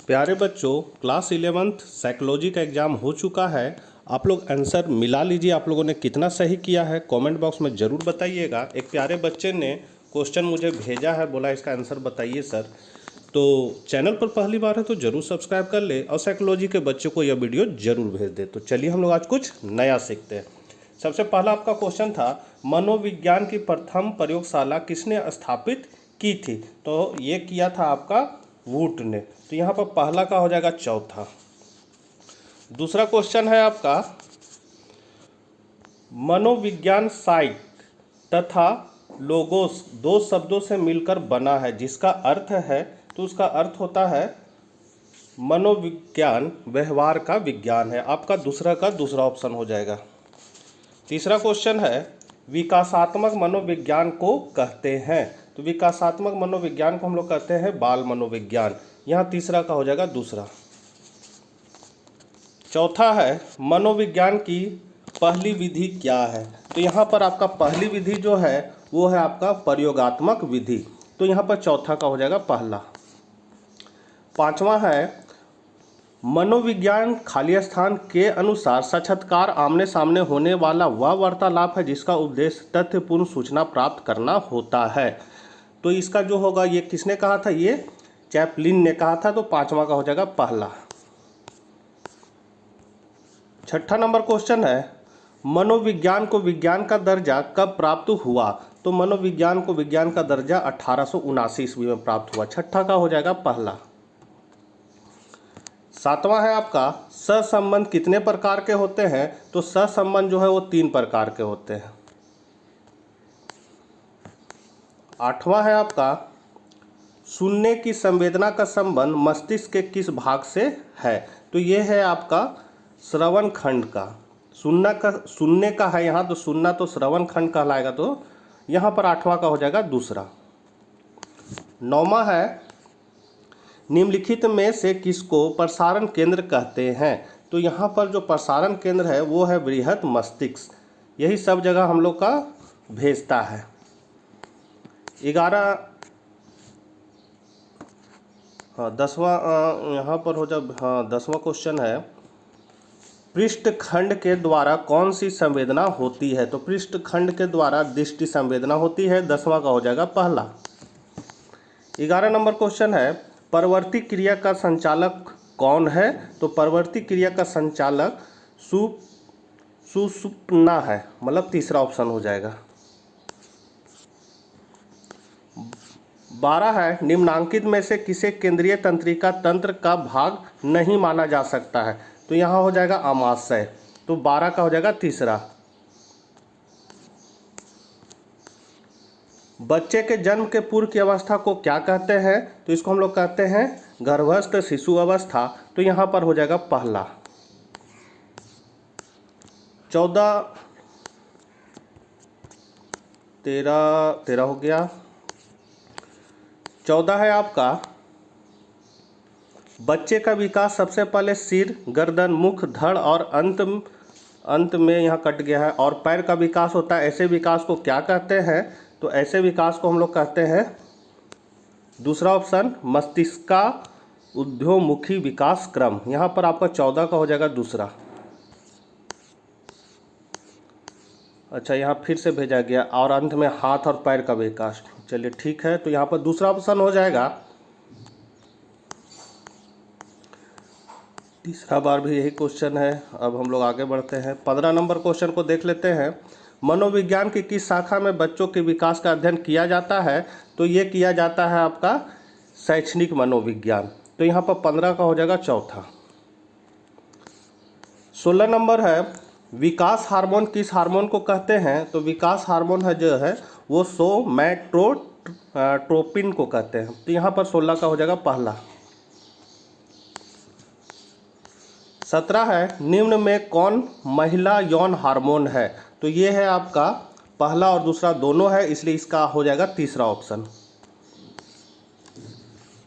प्यारे बच्चों, class 11th psychology का एग्ज़ाम हो चुका है। आप लोग आंसर मिला लीजिए। आप लोगों ने कितना सही किया है कमेंट बॉक्स में ज़रूर बताइएगा। एक प्यारे बच्चे ने क्वेश्चन मुझे भेजा है, बोला इसका आंसर बताइए सर। तो चैनल पर पहली बार है तो ज़रूर सब्सक्राइब कर ले और साइकोलॉजी के बच्चों को यह वीडियो ज़रूर भेज दे। तो चलिए हम लोग आज कुछ नया सीखते हैं। सबसे पहला आपका क्वेश्चन था, मनोविज्ञान की प्रथम प्रयोगशाला किसने स्थापित की थी? तो ये किया था आपका वुड ने। तो यहाँ पर पहला का हो जाएगा चौथा। दूसरा क्वेश्चन है आपका, मनोविज्ञान साइक तथा लोगोस दो शब्दों से मिलकर बना है जिसका अर्थ है, तो उसका अर्थ होता है मनोविज्ञान व्यवहार का विज्ञान है। आपका दूसरा का दूसरा ऑप्शन हो जाएगा। तीसरा क्वेश्चन है, विकासात्मक मनोविज्ञान को कहते हैं। तो विकासात्मक मनोविज्ञान को हम लोग कहते हैं बाल मनोविज्ञान। यहाँ तीसरा का हो जाएगा दूसरा। चौथा है, मनोविज्ञान की पहली विधि क्या है? तो यहाँ पर आपका पहली विधि जो है वो है आपका प्रयोगात्मक विधि। तो यहाँ पर चौथा का हो जाएगा पहला। पांचवा है, मनोविज्ञान खाली स्थान के अनुसार साक्षात्कार आमने सामने होने वाला वह वार्तालाप है जिसका उद्देश्य तथ्यपूर्ण सूचना प्राप्त करना होता है। तो इसका जो होगा, ये किसने कहा था? ये चैपलिन ने कहा था। तो पांचवा का हो जाएगा पहला। छठा नंबर क्वेश्चन है, मनोविज्ञान को विज्ञान का दर्जा कब प्राप्त हुआ? तो मनोविज्ञान को विज्ञान का दर्जा 1879 ईस्वी में प्राप्त हुआ। छठा का हो जाएगा पहला। सातवां है आपका, सहसंबंध कितने प्रकार के होते हैं? तो सहसंबंध जो है वो 3 प्रकार के होते हैं। आठवां है आपका, सुनने की संवेदना का संबंध मस्तिष्क के किस भाग से है? तो ये है आपका श्रवण खंड का। सुनने का है यहाँ, तो सुनना तो श्रवण खंड कहलाएगा। तो यहाँ पर आठवां का हो जाएगा दूसरा। नौवां है, निम्नलिखित में से किसको प्रसारण केंद्र कहते हैं? तो यहाँ पर जो प्रसारण केंद्र है वो है बृहत मस्तिष्क। यही सब जगह हम लोग का भेजता है। 10वां यहाँ पर हो जाए। 10वां क्वेश्चन है, पृष्ठखंड के द्वारा कौन सी संवेदना होती है? तो पृष्ठखंड के द्वारा दृष्टि संवेदना होती है। 10वां का हो जाएगा पहला। 11 नंबर क्वेश्चन है, परवर्ती क्रिया का संचालक कौन है? तो परवर्ती क्रिया का संचालक सुषुप्ना है, मतलब तीसरा ऑप्शन हो जाएगा। 12 है, निम्नांकित में से किसे केंद्रीय तंत्रिका तंत्र का भाग नहीं माना जा सकता है? तो यहाँ हो जाएगा आमाशय। तो 12 का हो जाएगा तीसरा। बच्चे के जन्म के पूर्व की अवस्था को क्या कहते हैं? तो इसको हम लोग कहते हैं गर्भस्थ शिशु अवस्था। तो यहाँ पर हो जाएगा पहला। 13 हो गया। 14 है आपका, बच्चे का विकास सबसे पहले सिर, गर्दन, मुख, धड़ और अंत में यहाँ कट गया है और पैर का विकास होता है। ऐसे विकास को क्या कहते हैं? तो ऐसे विकास को हम लोग कहते हैं दूसरा ऑप्शन मस्तिष्क का उद्योमुखी विकास क्रम। यहाँ पर आपका 14 का हो जाएगा दूसरा। अच्छा, यहाँ फिर से भेजा गया और अंत में हाथ और पैर का विकास। चलिए ठीक है, तो यहाँ पर दूसरा ऑप्शन हो जाएगा। तीसरा बार भी यही क्वेश्चन है। अब हम लोग आगे बढ़ते हैं। 15 नंबर क्वेश्चन को देख लेते हैं। मनोविज्ञान की किस शाखा में बच्चों के विकास का अध्ययन किया जाता है? तो ये किया जाता है आपका शैक्षणिक मनोविज्ञान। तो यहाँ पर 15 का हो जाएगा चौथा। 16 नंबर है, विकास हार्मोन किस हार्मोन को कहते हैं? तो विकास हार्मोन है जो है वो सोमैटोट्रोपिन को कहते हैं। तो यहाँ पर 16 का हो जाएगा पहला। 17 है, निम्न में कौन महिला यौन हार्मोन है? तो ये है आपका पहला और दूसरा दोनों है, इसलिए इसका हो जाएगा तीसरा ऑप्शन।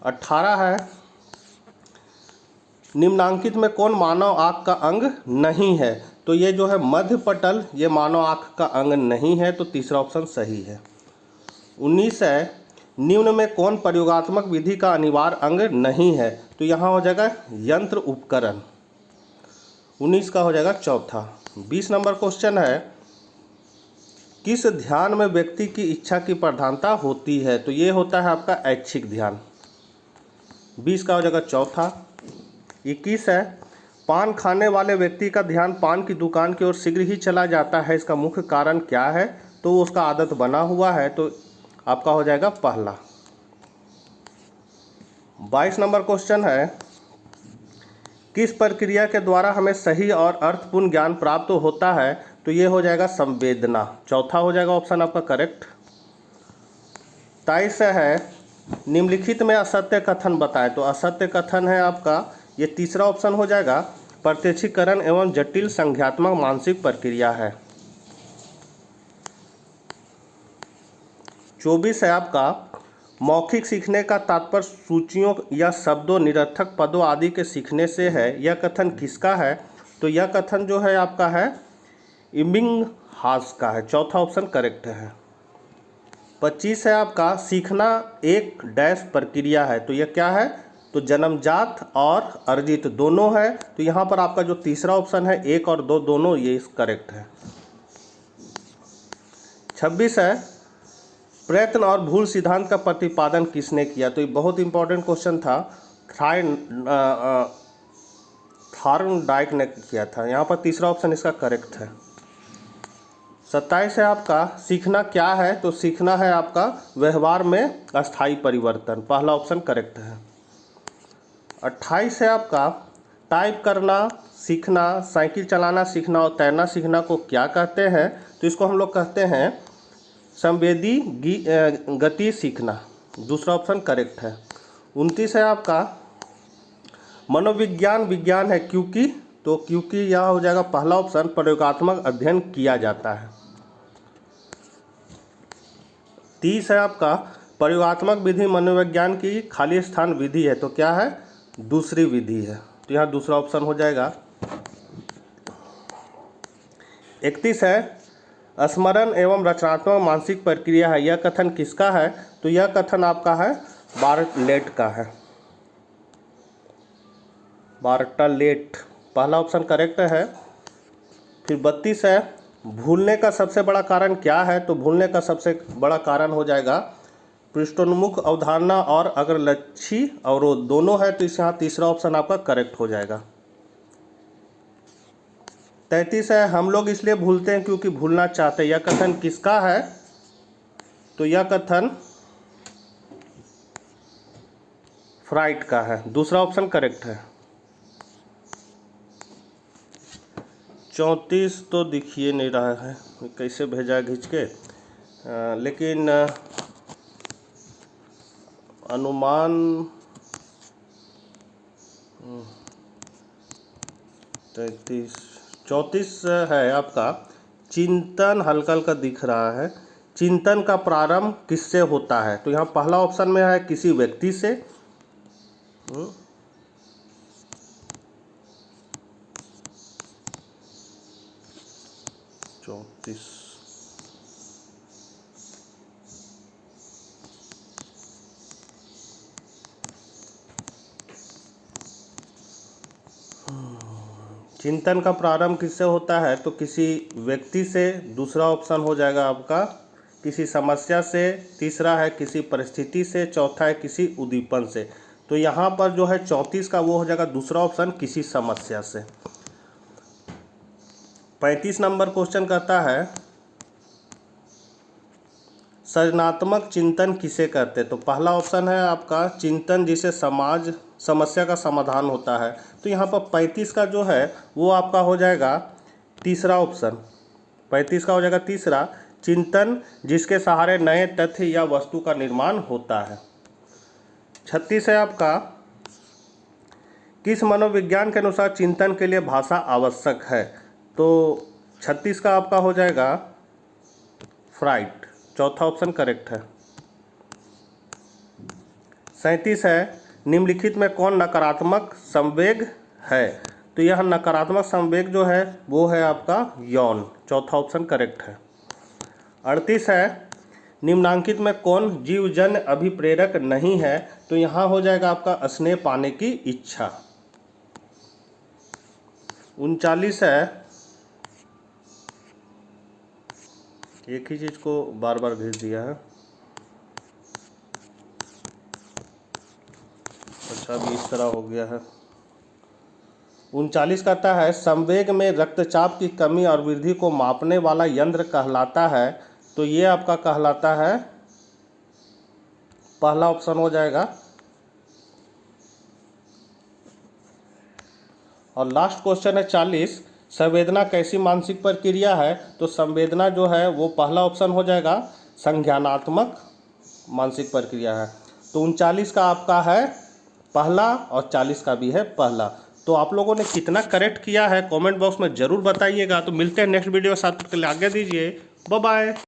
18 है, निम्नांकित में कौन मानव आँख का अंग नहीं है? तो ये जो है मध्य पटल, ये मानव आँख का अंग नहीं है। तो तीसरा ऑप्शन सही है। 19 है, निम्न में कौन प्रयोगात्मक विधि का अनिवार्य अंग नहीं है? तो यहाँ हो जाएगा यंत्र उपकरण। 19 का हो जाएगा चौथा। 20 नंबर क्वेश्चन है, किस ध्यान में व्यक्ति की इच्छा की प्रधानता होती है? तो ये होता है आपका ऐच्छिक ध्यान। 20 का हो जाएगा चौथा। 21 है, पान खाने वाले व्यक्ति का ध्यान पान की दुकान की ओर शीघ्र ही चला जाता है, इसका मुख्य कारण क्या है? तो उसका आदत बना हुआ है, तो आपका हो जाएगा पहला। 22 नंबर क्वेश्चन है, किस प्रक्रिया के द्वारा हमें सही और अर्थपूर्ण ज्ञान प्राप्त होता है? तो ये हो जाएगा संवेदना। चौथा हो जाएगा ऑप्शन आपका करेक्ट। 23 है, निम्नलिखित में असत्य कथन बताएं। तो असत्य कथन है आपका ये तीसरा ऑप्शन हो जाएगा, प्रत्यक्षीकरण एवं जटिल संज्ञात्मक मानसिक प्रक्रिया है। 24 है आपका, मौखिक सीखने का तात्पर्य सूचियों या शब्दों, निरर्थक पदों आदि के सीखने से है, यह कथन किसका है? तो यह कथन जो है आपका है इबिंगहास का है। चौथा ऑप्शन करेक्ट है। 25 है आपका, सीखना एक डैश प्रक्रिया है। तो यह क्या है? तो जन्मजात और अर्जित दोनों है। तो यहाँ पर आपका जो तीसरा ऑप्शन है 1 और 2 दोनों ये करेक्ट है। 26 है, प्रयत्न और भूल सिद्धांत का प्रतिपादन किसने किया? तो ये बहुत इंपॉर्टेंट क्वेश्चन था। थॉर्नडाइक ने किया था। यहाँ पर तीसरा ऑप्शन इसका करेक्ट है। 27 है आपका, सीखना क्या है? तो सीखना है आपका व्यवहार में अस्थायी परिवर्तन। पहला ऑप्शन करेक्ट है। 28 है आपका, टाइप करना सीखना, साइकिल चलाना सीखना और तैरना सीखना को क्या कहते हैं? तो इसको हम लोग कहते हैं संवेदी गति सीखना। दूसरा ऑप्शन करेक्ट है। 29 है आपका, मनोविज्ञान विज्ञान है क्योंकि? तो क्योंकि यह हो जाएगा पहला ऑप्शन, प्रयोगात्मक अध्ययन किया जाता है। 30 है आपका, प्रयोगात्मक विधि मनोविज्ञान की खाली स्थान विधि है। तो क्या है? दूसरी विधि है। तो यहाँ दूसरा ऑप्शन हो जाएगा। 31 है, स्मरण एवं रचनात्मक मानसिक प्रक्रिया है, यह कथन किसका है? तो यह कथन आपका है बार्टलेट का है। बार्टलेट, पहला ऑप्शन करेक्ट है। फिर 32 है, भूलने का सबसे बड़ा कारण क्या है? तो भूलने का सबसे बड़ा कारण हो जाएगा पृष्ठोन्मुख अवधारणा और अग्रलक्षी अवरोध दोनों है। तो इस यहाँ तीसरा ऑप्शन आपका करेक्ट हो जाएगा। 33 है, हम लोग इसलिए भूलते हैं क्योंकि भूलना चाहते हैं, यह कथन किसका है? तो यह कथन फ्राइड का है। दूसरा ऑप्शन करेक्ट है। 34 तो दिखिए नहीं रहा है, कैसे भेजा है खींच के, लेकिन अनुमान 34 है आपका, चिंतन हल्का हल्का दिख रहा है। चिंतन का प्रारंभ किससे होता है? तो यहाँ पहला ऑप्शन में है किसी व्यक्ति से। 34 चिंतन का प्रारंभ किससे होता है? तो किसी व्यक्ति से। दूसरा ऑप्शन हो जाएगा आपका किसी समस्या से। तीसरा है किसी परिस्थिति से। चौथा है किसी उद्दीपन से। तो यहाँ पर जो है 34 का वो हो जाएगा दूसरा ऑप्शन, किसी समस्या से। 35 नंबर क्वेश्चन कहता है सृजनात्मक चिंतन किसे कहते हैं? तो पहला ऑप्शन है आपका चिंतन जिसे समाज समस्या का समाधान होता है। तो यहाँ पर 35 का जो है वो आपका हो जाएगा तीसरा ऑप्शन। 35 का हो जाएगा तीसरा, चिंतन जिसके सहारे नए तथ्य या वस्तु का निर्माण होता है। 36 है आपका, किस मनोविज्ञान के अनुसार चिंतन के लिए भाषा आवश्यक है? तो 36 का आपका हो जाएगा फ्राइड। चौथा ऑप्शन करेक्ट है। 37 है, निम्नलिखित में कौन नकारात्मक संवेग है? तो यह नकारात्मक संवेग जो है वो है आपका यौन। चौथा ऑप्शन करेक्ट है। 38 है, निम्नांकित में कौन जीवजन्य अभिप्रेरक नहीं है? तो यहाँ हो जाएगा आपका स्नेह पाने की इच्छा। 39 है, एक ही चीज को बार बार भेज दिया है। अच्छा, अभी इस तरह हो गया है। 39 कहता है संवेग में रक्तचाप की कमी और वृद्धि को मापने वाला यंत्र कहलाता है। तो ये आपका कहलाता है, पहला ऑप्शन हो जाएगा। और लास्ट क्वेश्चन है 40, संवेदना कैसी मानसिक प्रक्रिया है? तो संवेदना जो है वो पहला ऑप्शन हो जाएगा, संज्ञानात्मक मानसिक प्रक्रिया है। तो 39 का आपका है पहला और 40 का भी है पहला। तो आप लोगों ने कितना करेक्ट किया है कमेंट बॉक्स में ज़रूर बताइएगा। तो मिलते हैं नेक्स्ट वीडियो, साथ तक के लिए आगे दीजिए, बाय बाय।